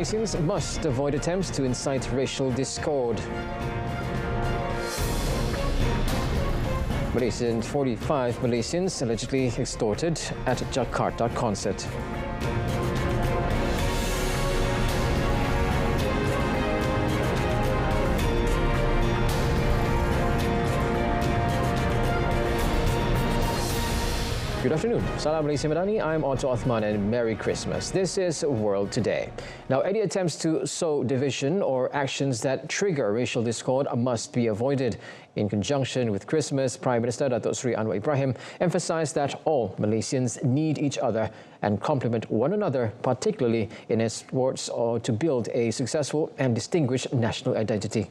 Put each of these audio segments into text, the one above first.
Malaysians must avoid attempts to incite racial discord. 45 Malaysians allegedly extorted at Jakarta concert. Good afternoon. Salam Malaysia Madani. I'm Otto Othman and Merry Christmas. This is World Today. Now, any attempts to sow division or actions that trigger racial discord must be avoided. In conjunction with Christmas, Prime Minister Datuk Seri Anwar Ibrahim emphasised that all Malaysians need each other and complement one another, particularly in efforts to build a successful and distinguished national identity.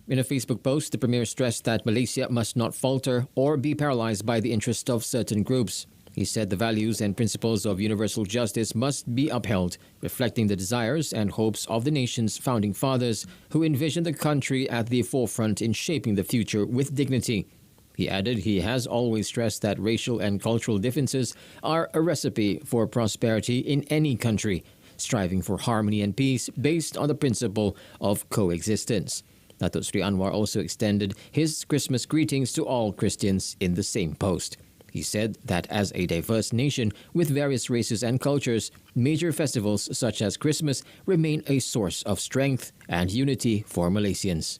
In a Facebook post, the Premier stressed that Malaysia must not falter or be paralysed by the interest of certain groups. He said the values and principles of universal justice must be upheld, reflecting the desires and hopes of the nation's founding fathers who envisioned the country at the forefront in shaping the future with dignity. He added he has always stressed that racial and cultural differences are a recipe for prosperity in any country, striving for harmony and peace based on the principle of coexistence. Datuk Seri Anwar also extended his Christmas greetings to all Christians in the same post. He said that as a diverse nation with various races and cultures, major festivals such as Christmas remain a source of strength and unity for Malaysians.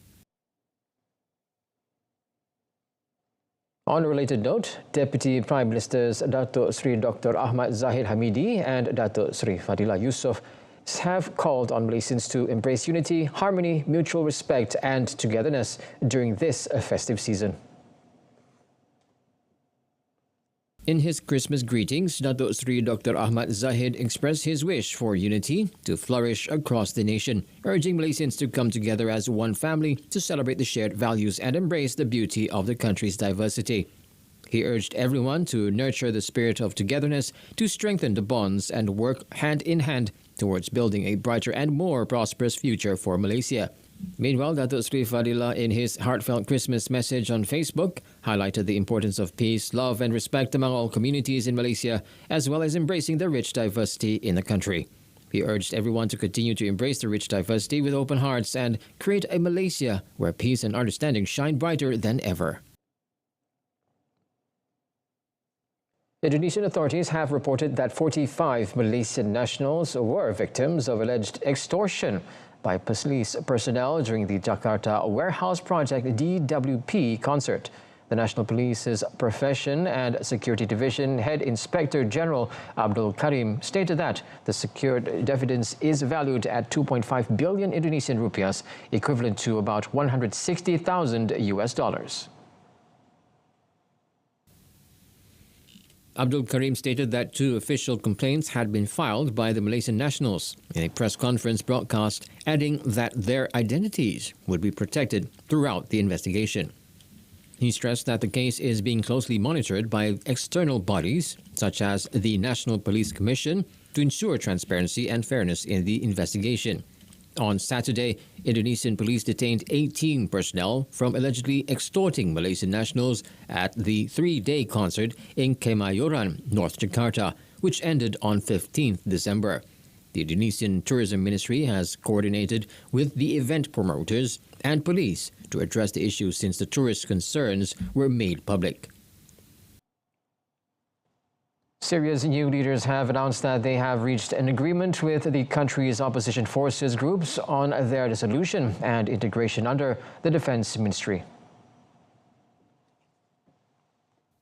On a related note, Deputy Prime Ministers Datuk Seri Dr. Ahmad Zahid Hamidi and Datuk Seri Fadila Yusof have called on Malaysians to embrace unity, harmony, mutual respect and togetherness during this festive season. In his Christmas greetings, Datuk Seri Dr. Ahmad Zahid expressed his wish for unity to flourish across the nation, urging Malaysians to come together as one family to celebrate the shared values and embrace the beauty of the country's diversity. He urged everyone to nurture the spirit of togetherness, to strengthen the bonds and work hand in hand towards building a brighter and more prosperous future for Malaysia. Meanwhile, Datuk Seri Fadila, in his heartfelt Christmas message on Facebook, highlighted the importance of peace, love and respect among all communities in Malaysia, as well as embracing the rich diversity in the country. He urged everyone to continue to embrace the rich diversity with open hearts and create a Malaysia where peace and understanding shine brighter than ever. Indonesian authorities have reported that 45 Malaysian nationals were victims of alleged extortion by police personnel during the Jakarta Warehouse Project DWP concert. The National Police's Profession and Security Division Head Inspector General Abdul Karim stated that the secured evidence is valued at 2.5 billion Indonesian rupiahs, equivalent to about $160,000 US. Abdul Karim stated that 2 official complaints had been filed by the Malaysian nationals in a press conference broadcast, adding that their identities would be protected throughout the investigation. He stressed that the case is being closely monitored by external bodies, such as the National Police Commission, to ensure transparency and fairness in the investigation. On Saturday, Indonesian police detained 18 personnel from allegedly extorting Malaysian nationals at the 3-day concert in Kemayoran, North Jakarta, which ended on 15th December. The Indonesian Tourism Ministry has coordinated with the event promoters and police to address the issue since the tourist concerns were made public. Syria's new leaders have announced that they have reached an agreement with the country's opposition forces groups on their dissolution and integration under the Defense Ministry.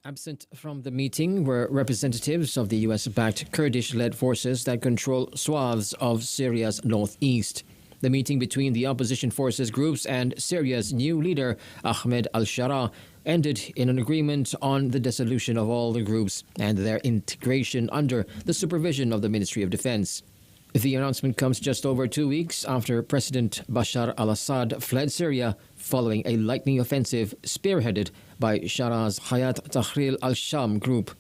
Absent from the meeting were representatives of the US-backed Kurdish-led forces that control swaths of Syria's northeast. The meeting between the opposition forces groups and Syria's new leader, Ahmed al-Shara, ended in an agreement on the dissolution of all the groups and their integration under the supervision of the Ministry of Defense. The announcement comes just over 2 weeks after President Bashar al-Assad fled Syria following a lightning offensive spearheaded by Shara's Hayat Tahrir al-Sham group.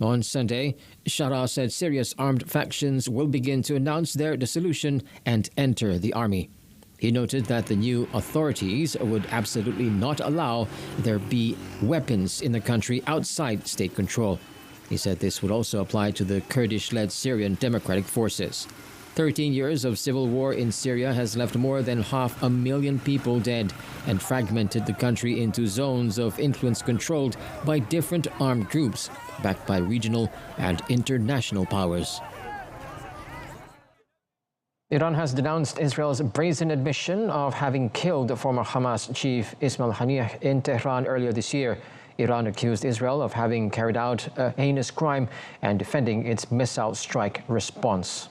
On Sunday, Shara said Syria's armed factions will begin to announce their dissolution and enter the army. He noted that the new authorities would absolutely not allow there be weapons in the country outside state control. He said this would also apply to the Kurdish-led Syrian Democratic Forces. 13 years of civil war in Syria has left more than 500,000 people dead and fragmented the country into zones of influence controlled by different armed groups, backed by regional and international powers. Iran has denounced Israel's brazen admission of having killed former Hamas chief Ismail Haniyeh in Tehran earlier this year. Iran accused Israel of having carried out a heinous crime and defending its missile strike response.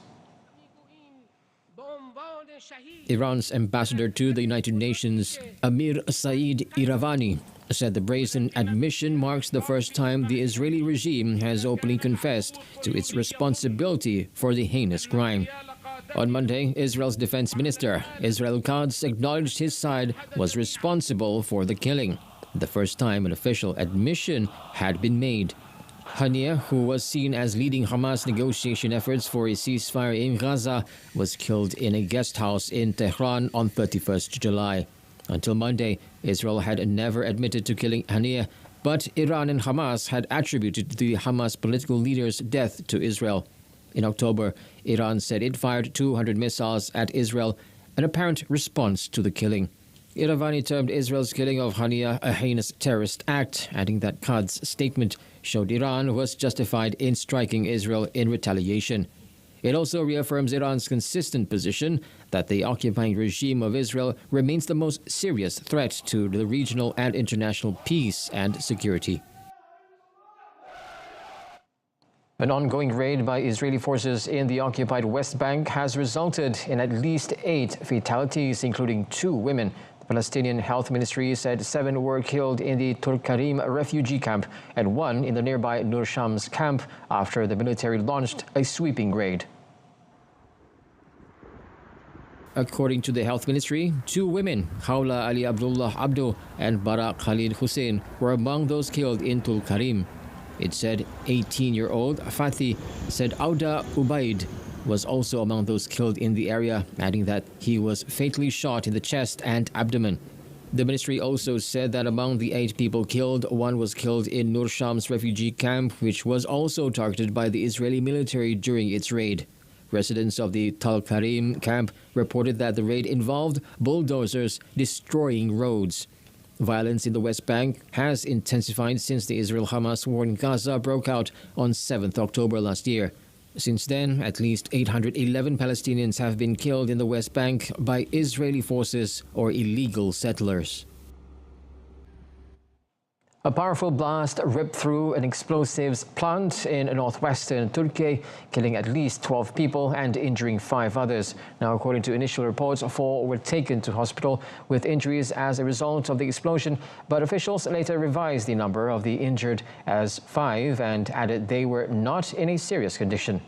Iran's ambassador to the United Nations, Amir Saeed Iravani, said the brazen admission marks the first time the Israeli regime has openly confessed to its responsibility for the heinous crime. On Monday, Israel's defense minister, Israel Katz, acknowledged his side was responsible for the killing, the first time an official admission had been made. Haniyeh, who was seen as leading Hamas negotiation efforts for a ceasefire in Gaza, was killed in a guest house in Tehran on 31st July. Until Monday, Israel had never admitted to killing Haniyeh, but Iran and Hamas had attributed the Hamas political leader's death to Israel. In October, Iran said it fired 200 missiles at Israel, an apparent response to the killing. Iravani termed Israel's killing of Haniyeh a heinous terrorist act, adding that Qad's statement showed Iran was justified in striking Israel in retaliation. It also reaffirms Iran's consistent position that the occupying regime of Israel remains the most serious threat to the regional and international peace and security. An ongoing raid by Israeli forces in the occupied West Bank has resulted in at least 8 fatalities, including 2 women. The Palestinian Health Ministry said 7 were killed in the Tulkarim refugee camp and 1 in the nearby Nur Shams camp after the military launched a sweeping raid. According to the Health Ministry, 2 women, Hawla Ali Abdullah Abdu and Barak Khalid Hussein, were among those killed in Tulkarim. It said 18-year-old Fathi said Auda Ubaid was also among those killed in the area, adding that he was fatally shot in the chest and abdomen. The ministry also said that among the 8 people killed, 1 was killed in Nur Shams refugee camp, which was also targeted by the Israeli military during its raid. Residents of the Tulkarim camp reported that the raid involved bulldozers destroying roads. Violence in the West Bank has intensified since the Israel-Hamas war in Gaza broke out on 7th October last year. Since then, at least 811 Palestinians have been killed in the West Bank by Israeli forces or illegal settlers. A powerful blast ripped through an explosives plant in northwestern Turkey, killing at least 12 people and injuring 5 others. Now, according to initial reports, 4 were taken to hospital with injuries as a result of the explosion, but officials later revised the number of the injured as 5 and added they were not in a serious condition.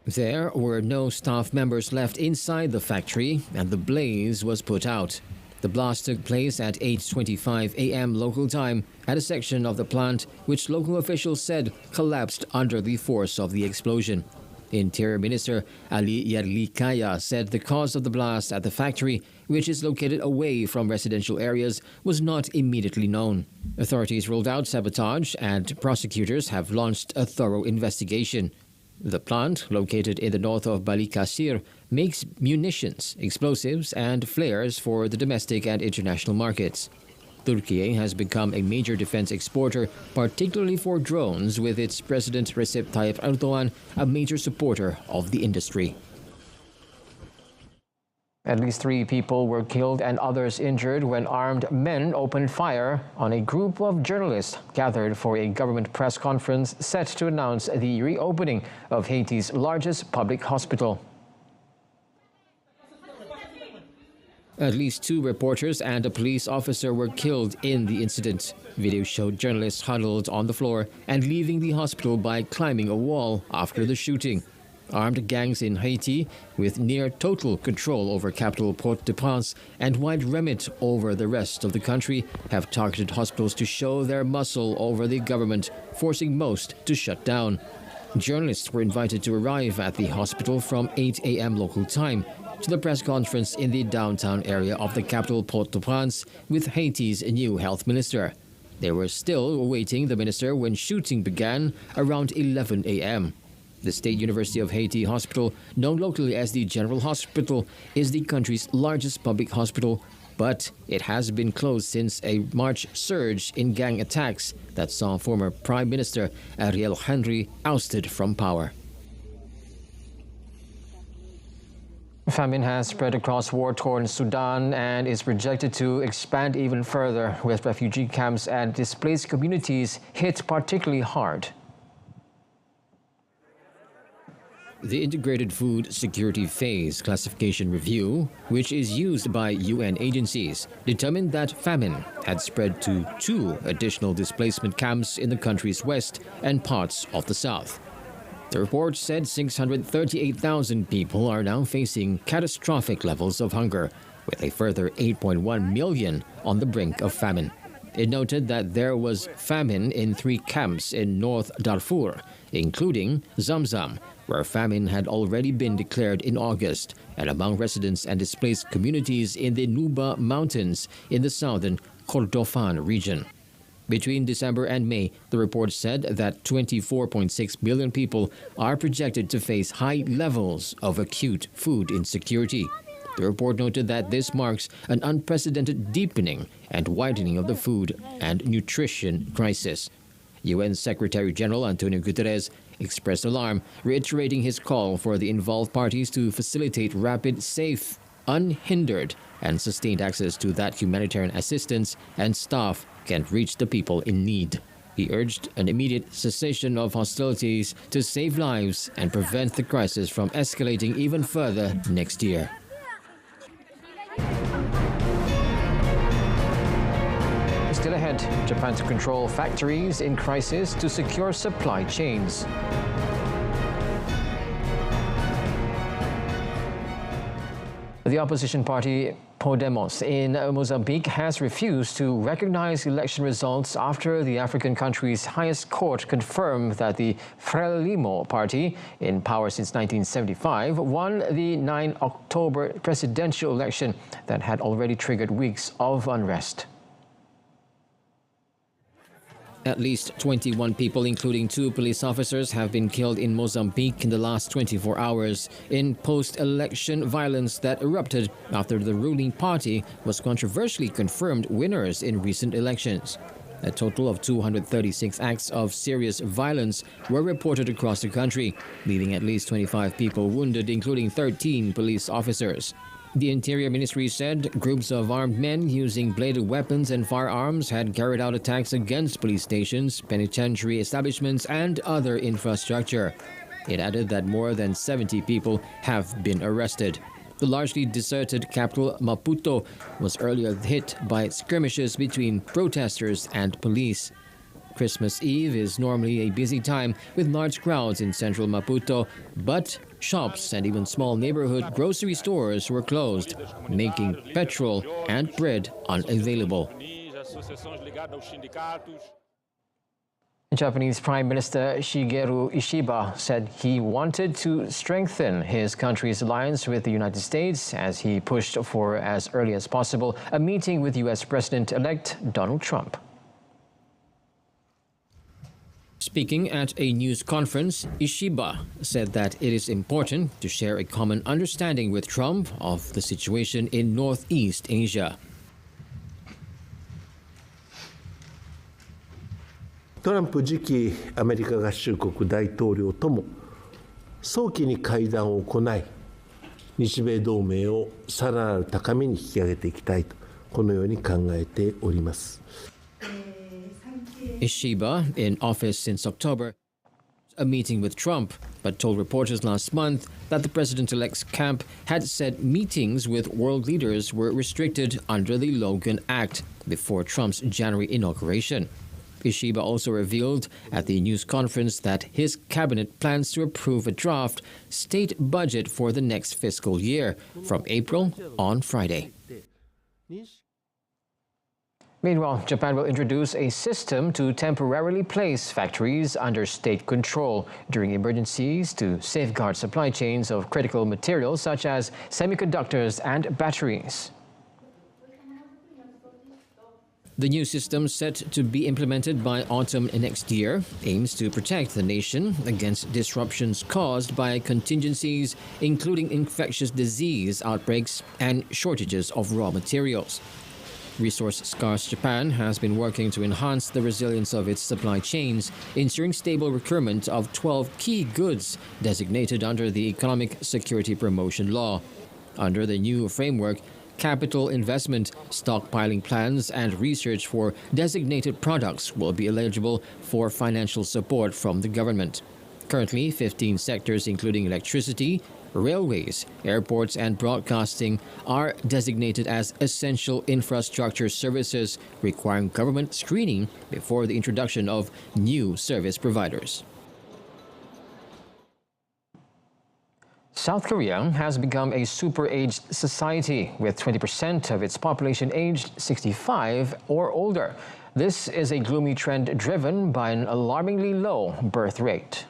There were no staff members left inside the factory, and the blaze was put out. The blast took place at 8:25 a.m. local time at a section of the plant which local officials said collapsed under the force of the explosion. Interior Minister Ali Yerlikaya said the cause of the blast at the factory, which is located away from residential areas, was not immediately known. Authorities ruled out sabotage and prosecutors have launched a thorough investigation. The plant, located in the north of Balikasir, makes munitions, explosives, and flares for the domestic and international markets. Turkey has become a major defense exporter, particularly for drones, with its President Recep Tayyip Erdogan a major supporter of the industry. At least 3 people were killed and others injured when armed men opened fire on a group of journalists gathered for a government press conference set to announce the reopening of Haiti's largest public hospital. At least 2 reporters and a police officer were killed in the incident. Video showed journalists huddled on the floor and leaving the hospital by climbing a wall after the shooting. Armed gangs in Haiti, with near total control over capital Port-au-Prince and wide remit over the rest of the country, have targeted hospitals to show their muscle over the government, forcing most to shut down. Journalists were invited to arrive at the hospital from 8 a.m. local time to the press conference in the downtown area of the capital Port-au-Prince with Haiti's new health minister. They were still awaiting the minister when shooting began around 11 a.m. The State University of Haiti Hospital, known locally as the General Hospital, is the country's largest public hospital, but it has been closed since a March surge in gang attacks that saw former Prime Minister Ariel Henry ousted from power. Famine has spread across war-torn Sudan and is projected to expand even further, with refugee camps and displaced communities hit particularly hard. The Integrated Food Security Phase Classification Review, which is used by UN agencies, determined that famine had spread to 2 additional displacement camps in the country's west and parts of the south. The report said 638,000 people are now facing catastrophic levels of hunger, with a further 8.1 million on the brink of famine. It noted that there was famine in 3 camps in North Darfur, including Zamzam, where famine had already been declared in August, and among residents and displaced communities in the Nuba Mountains in the southern Kordofan region. Between December and May, the report said that 24.6 million people are projected to face high levels of acute food insecurity. The report noted that this marks an unprecedented deepening and widening of the food and nutrition crisis. UN Secretary General Antonio Guterres expressed alarm, reiterating his call for the involved parties to facilitate rapid, safe, unhindered, and sustained access to that humanitarian assistance and staff can reach the people in need. He urged an immediate cessation of hostilities to save lives and prevent the crisis from escalating even further next year. Still ahead, Japan to control factories in crisis to secure supply chains. The opposition party Podemos in Mozambique has refused to recognize election results after the African country's highest court confirmed that the Frelimo party, in power since 1975, won the 9 October presidential election that had already triggered weeks of unrest. At least 21 people, including 2 police officers, have been killed in Mozambique in the last 24 hours in post-election violence that erupted after the ruling party was controversially confirmed winners in recent elections. A total of 236 acts of serious violence were reported across the country, leaving at least 25 people wounded, including 13 police officers. The Interior Ministry said groups of armed men using bladed weapons and firearms had carried out attacks against police stations, penitentiary establishments, and other infrastructure. It added that more than 70 people have been arrested. The largely deserted capital, Maputo, was earlier hit by skirmishes between protesters and police. Christmas Eve is normally a busy time with large crowds in central Maputo, but shops and even small neighborhood grocery stores were closed, making petrol and bread unavailable. Japanese Prime Minister Shigeru Ishiba said he wanted to strengthen his country's alliance with the United States as he pushed for, as early as possible, a meeting with U.S. President-elect Donald Trump. Speaking at a news conference, Ishiba said that it is important to share a common understanding with Trump of the situation in Northeast Asia. トランプ次期アメリカ合衆国大統領とも早期に会談を行い、日米同盟をさらなる高みに引き上げていきたいと、このように考えております。Ishiba, in office since October, a meeting with Trump, but told reporters last month that the president-elect's camp had said meetings with world leaders were restricted under the Logan Act before Trump's January inauguration. Ishiba also revealed at the news conference that his cabinet plans to approve a draft state budget for the next fiscal year from April on Friday. Meanwhile, Japan will introduce a system to temporarily place factories under state control during emergencies to safeguard supply chains of critical materials such as semiconductors and batteries. The new system, set to be implemented by autumn next year, aims to protect the nation against disruptions caused by contingencies, including infectious disease outbreaks and shortages of raw materials. Resource-scarce Japan has been working to enhance the resilience of its supply chains, ensuring stable procurement of 12 key goods designated under the Economic Security Promotion Law. Under the new framework, capital investment, stockpiling plans, and research for designated products will be eligible for financial support from the government. Currently, 15 sectors including electricity, railways, airports, and broadcasting are designated as essential infrastructure services, requiring government screening before the introduction of new service providers. South Korea has become a super-aged society, with 20% of its population aged 65 or older. This is a gloomy trend driven by an alarmingly low birth rate.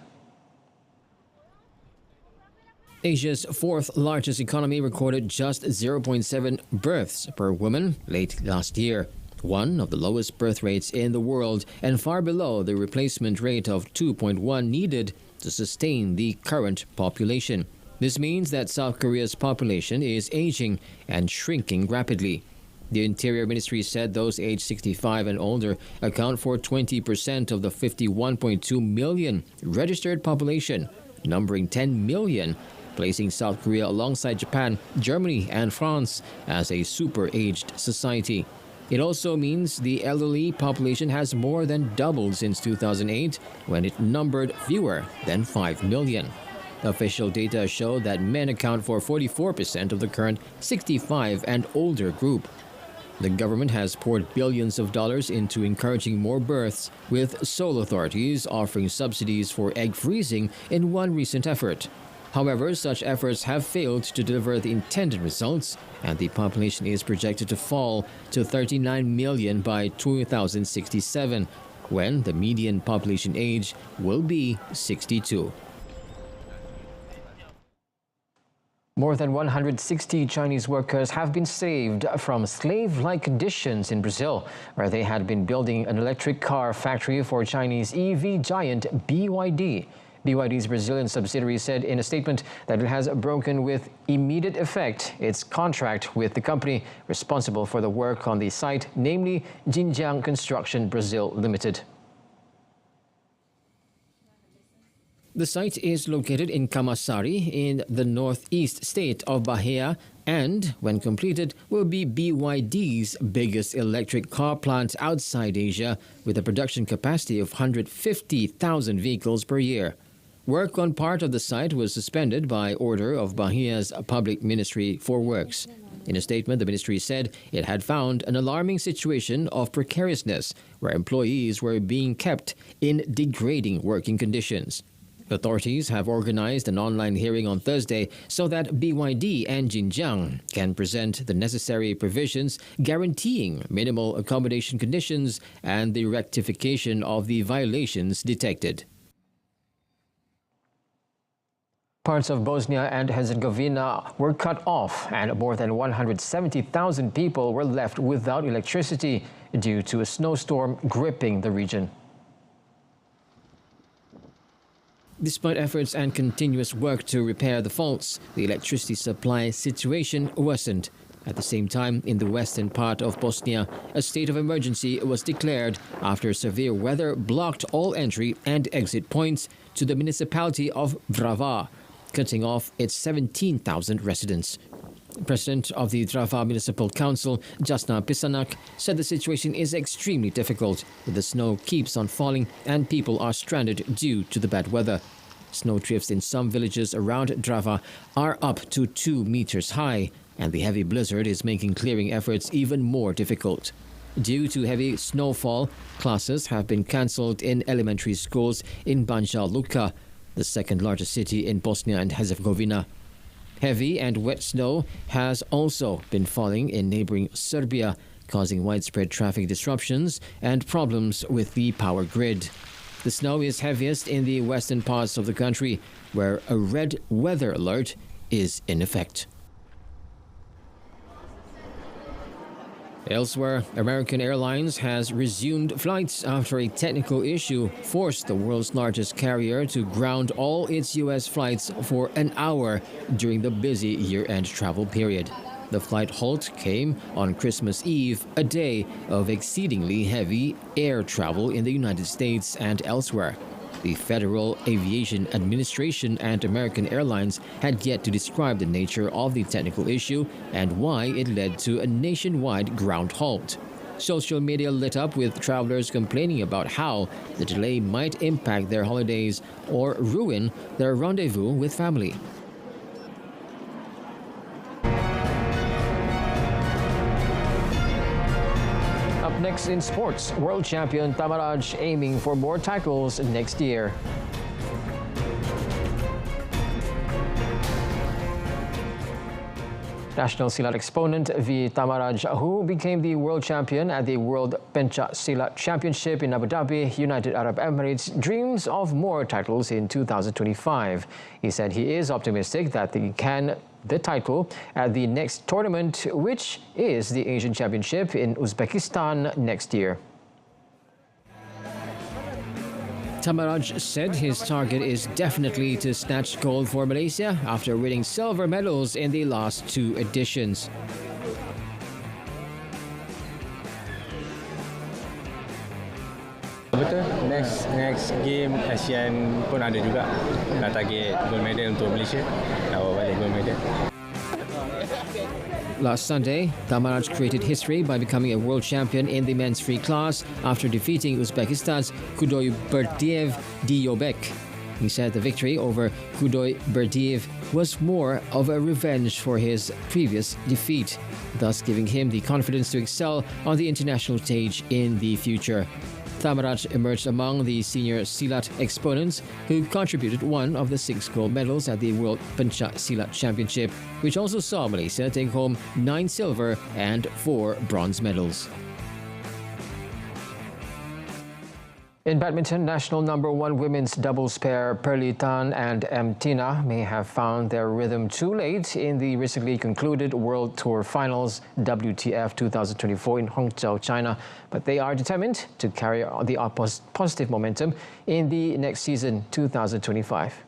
Asia's fourth largest economy recorded just 0.7 births per woman late last year, one of the lowest birth rates in the world and far below the replacement rate of 2.1 needed to sustain the current population. This means that South Korea's population is aging and shrinking rapidly. The Interior Ministry said those aged 65 and older account for 20% of the 51.2 million registered population, numbering 10 million, placing South Korea alongside Japan, Germany, and France as a super-aged society. It also means the elderly population has more than doubled since 2008, when it numbered fewer than 5 million. Official data show that men account for 44% of the current 65 and older group. The government has poured billions of dollars into encouraging more births, with Seoul authorities offering subsidies for egg freezing in one recent effort. However, such efforts have failed to deliver the intended results, and the population is projected to fall to 39 million by 2067, when the median population age will be 62. More than 160 Chinese workers have been saved from slave-like conditions in Brazil, where they had been building an electric car factory for Chinese EV giant BYD. BYD's Brazilian subsidiary said in a statement that it has broken with immediate effect its contract with the company responsible for the work on the site, namely Jinjiang Construction Brazil Limited. The site is located in Camaçari in the northeast state of Bahia and, when completed, will be BYD's biggest electric car plant outside Asia, with a production capacity of 150,000 vehicles per year. Work on part of the site was suspended by order of Bahia's Public Ministry for Works. In a statement, the ministry said it had found an alarming situation of precariousness where employees were being kept in degrading working conditions. Authorities have organized an online hearing on Thursday so that BYD and Jinjiang can present the necessary provisions guaranteeing minimal accommodation conditions and the rectification of the violations detected. Parts of Bosnia and Herzegovina were cut off, and more than 170,000 people were left without electricity due to a snowstorm gripping the region. Despite efforts and continuous work to repair the faults, the electricity supply situation worsened. At the same time, in the western part of Bosnia, a state of emergency was declared after severe weather blocked all entry and exit points to the municipality of Drava, cutting off its 17,000 residents. President of the Drava Municipal Council, Jasna Pisanak, said the situation is extremely difficult. The snow keeps on falling and people are stranded due to the bad weather. Snow drifts in some villages around Drava are up to 2 meters high, and the heavy blizzard is making clearing efforts even more difficult. Due to heavy snowfall, classes have been cancelled in elementary schools in Banja Luka, the second largest city in Bosnia and Herzegovina. Heavy and wet snow has also been falling in neighboring Serbia, causing widespread traffic disruptions and problems with the power grid. The snow is heaviest in the western parts of the country, where a red weather alert is in effect. Elsewhere, American Airlines has resumed flights after a technical issue forced the world's largest carrier to ground all its U.S. flights for an hour during the busy year-end travel period. The flight halt came on Christmas Eve, a day of exceedingly heavy air travel in the United States and elsewhere. The Federal Aviation Administration and American Airlines had yet to describe the nature of the technical issue and why it led to a nationwide ground halt. Social media lit up with travelers complaining about how the delay might impact their holidays or ruin their rendezvous with family. Up next in sports, world champion Tamaraj aiming for more titles next year. National Silat exponent V. Tamaraj, who became the world champion at the World Pencak Silat Championship in Abu Dhabi, United Arab Emirates, dreams of more titles in 2025. He said he is optimistic that he can the title at the next tournament, which is the Asian Championship in Uzbekistan next year. Tamaraj said his target is definitely to snatch gold for Malaysia after winning silver medals in the last two editions. Betul, next game Asian pun ada juga. Nak target gold medal untuk Malaysia. Nak bawa balik gold medal. Last Sunday, Tamaraj created history by becoming a world champion in the men's free class after defeating Uzbekistan's Kudoy Berdiev Diobek. He said the victory over Kudoy Berdiev was more of a revenge for his previous defeat, thus giving him the confidence to excel on the international stage in the future. Tamaraj emerged among the senior Silat exponents who contributed one of the 6 gold medals at the World Pencak Silat Championship, which also saw Malaysia take home 9 silver and 4 bronze medals. In badminton, national number 1 women's doubles pair Perli Tan and M. Tina may have found their rhythm too late in the recently concluded World Tour Finals WTF 2024 in Hangzhou, China, but they are determined to carry on the positive momentum in the next season, 2025.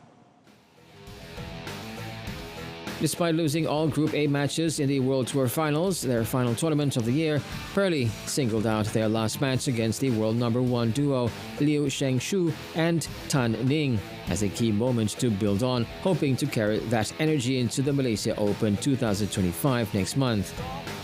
Despite losing all Group A matches in the World Tour Finals, their final tournament of the year, Perli singled out their last match against the world number 1 duo Liu Shengshu and Tan Ning as a key moment to build on, hoping to carry that energy into the Malaysia Open 2025 next month.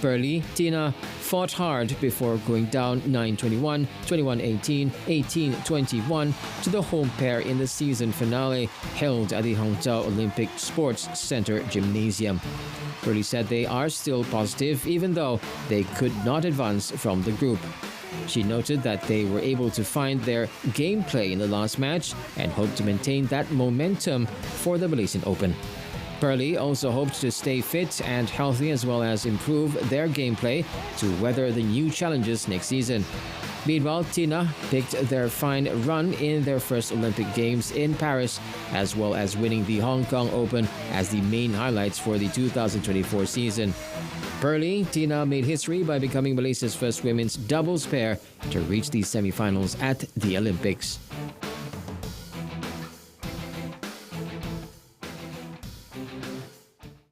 Perli, Tina fought hard before going down 9-21, 21-18, 18-21 to the home pair in the season finale held at the Hangzhou Olympic Sports Center Gymnasium. Perli said they are still positive even though they could not advance from the group. She noted that they were able to find their gameplay in the last match and hope to maintain that momentum for the Malaysian Open. Perli also hoped to stay fit and healthy as well as improve their gameplay to weather the new challenges next season. Meanwhile, Tina picked their fine run in their first Olympic Games in Paris, as well as winning the Hong Kong Open as the main highlights for the 2024 season. Perli, Tina made history by becoming Malaysia's first women's doubles pair to reach the semi-finals at the Olympics.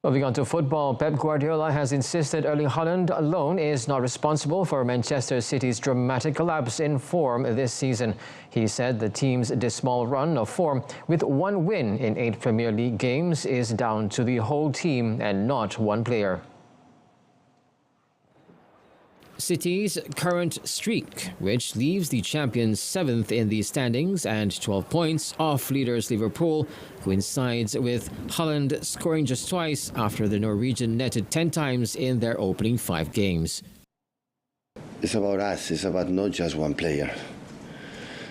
Moving on to football, Pep Guardiola has insisted Erling Haaland alone is not responsible for Manchester City's dramatic collapse in form this season. He said the team's dismal run of form with 1 win in 8 Premier League games is down to the whole team and not one player. City's current streak, which leaves the champions 7th in the standings and 12 points off leaders Liverpool, coincides with Haaland scoring just twice after the Norwegian netted 10 times in their opening 5 games. It's about us. It's about not just one player.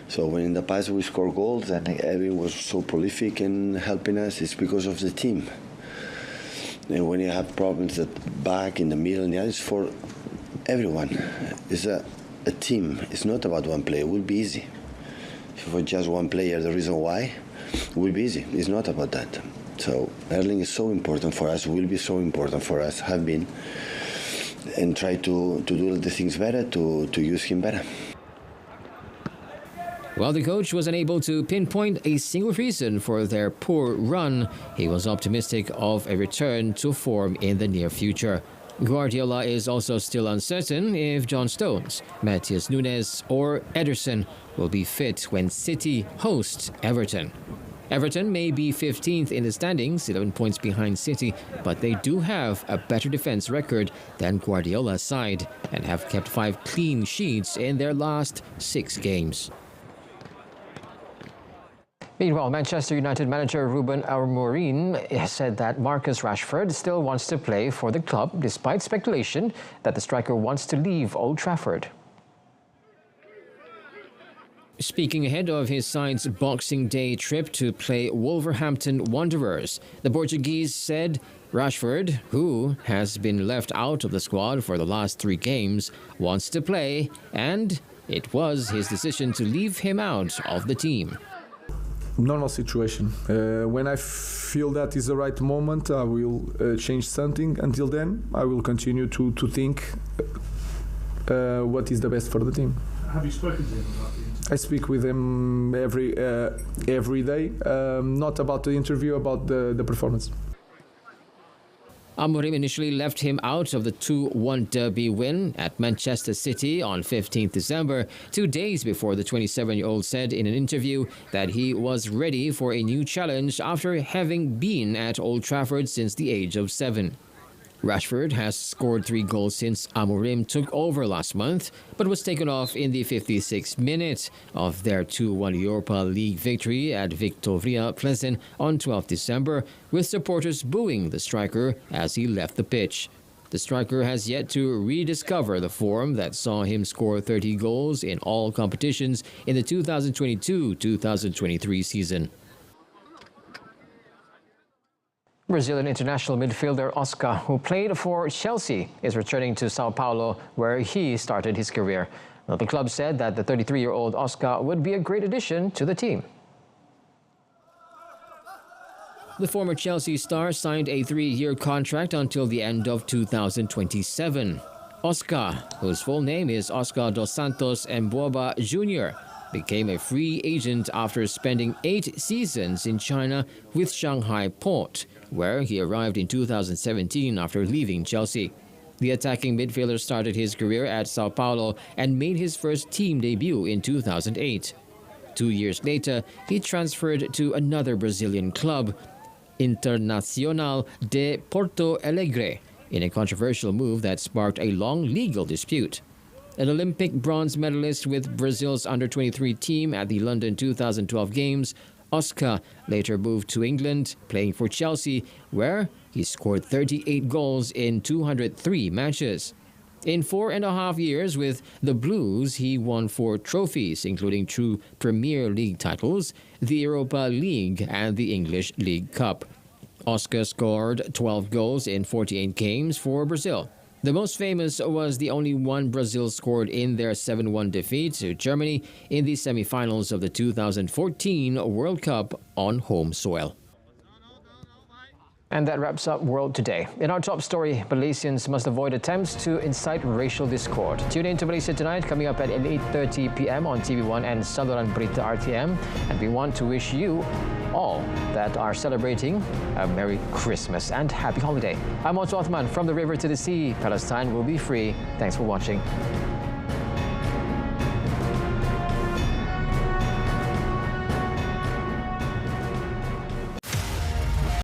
So when in the past we scored goals and everyone was so prolific in helping us, it's because of the team. And when you have problems at back, in the middle, and the others, for everyone. It's a team. It's not about one player. It will be easy. If for just one player, the reason why, it will be easy. It's not about that. So Erling is so important for us, will be so important for us, have been. and try to do the things better, to use him better. While the coach was unable to pinpoint a single reason for their poor run, he was optimistic of a return to form in the near future. Guardiola is also still uncertain if John Stones, Matheus Nunes or Ederson will be fit when City hosts Everton. Everton may be 15th in the standings, 11 points behind City, but they do have a better defense record than Guardiola's side and have kept 5 clean sheets in their last 6 games. Meanwhile, Manchester United manager Ruben Amorim said that Marcus Rashford still wants to play for the club despite speculation that the striker wants to leave Old Trafford. Speaking ahead of his side's Boxing Day trip to play Wolverhampton Wanderers, the Portuguese said Rashford, who has been left out of the squad for the last 3 games, wants to play, and it was his decision to leave him out of the team. Normal situation. When I feel that is the right moment, I will change something. Until then, I will continue to think what is the best for the team. Have you spoken to him about the interview? I speak with him every day, not about the interview, about the performance. Amorim initially left him out of the 2-1 derby win at Manchester City on 15th December, 2 days before the 27-year-old said in an interview that he was ready for a new challenge after having been at Old Trafford since the age of 7. Rashford has scored 3 goals since Amorim took over last month, but was taken off in the 56th minute of their 2-1 Europa League victory at Victoria Pleasant on 12 December, with supporters booing the striker as he left the pitch. The striker has yet to rediscover the form that saw him score 30 goals in all competitions in the 2022-2023 season. Brazilian international midfielder Oscar, who played for Chelsea, is returning to Sao Paulo, where he started his career. Well, the club said that the 33-year-old Oscar would be a great addition to the team. The former Chelsea star signed a 3-year contract until the end of 2027. Oscar, whose full name is Oscar dos Santos Mboaba Jr., became a free agent after spending 8 seasons in China with Shanghai Port, where he arrived in 2017 after leaving Chelsea. The attacking midfielder started his career at Sao Paulo and made his first team debut in 2008. 2 years later, he transferred to another Brazilian club, Internacional de Porto Alegre, in a controversial move that sparked a long legal dispute. An Olympic bronze medalist with Brazil's under-23 team at the London 2012 Games, Oscar later moved to England, playing for Chelsea, where he scored 38 goals in 203 matches. In 4.5 years with the Blues, he won 4 trophies, including 2 Premier League titles, the Europa League and the English League Cup. Oscar scored 12 goals in 48 games for Brazil. The most famous was the only one Brazil scored in their 7-1 defeat to Germany in the semi-finals of the 2014 World Cup on home soil. And that wraps up World Today. In our top story, Malaysians must avoid attempts to incite racial discord. Tune in to Malaysia Tonight, coming up at 8:30 p.m. on TV1 and saluran Berita RTM. And we want to wish you all that are celebrating a Merry Christmas and Happy Holiday. I'm Otto Othman from the river to the sea. Palestine will be free. Thanks for watching.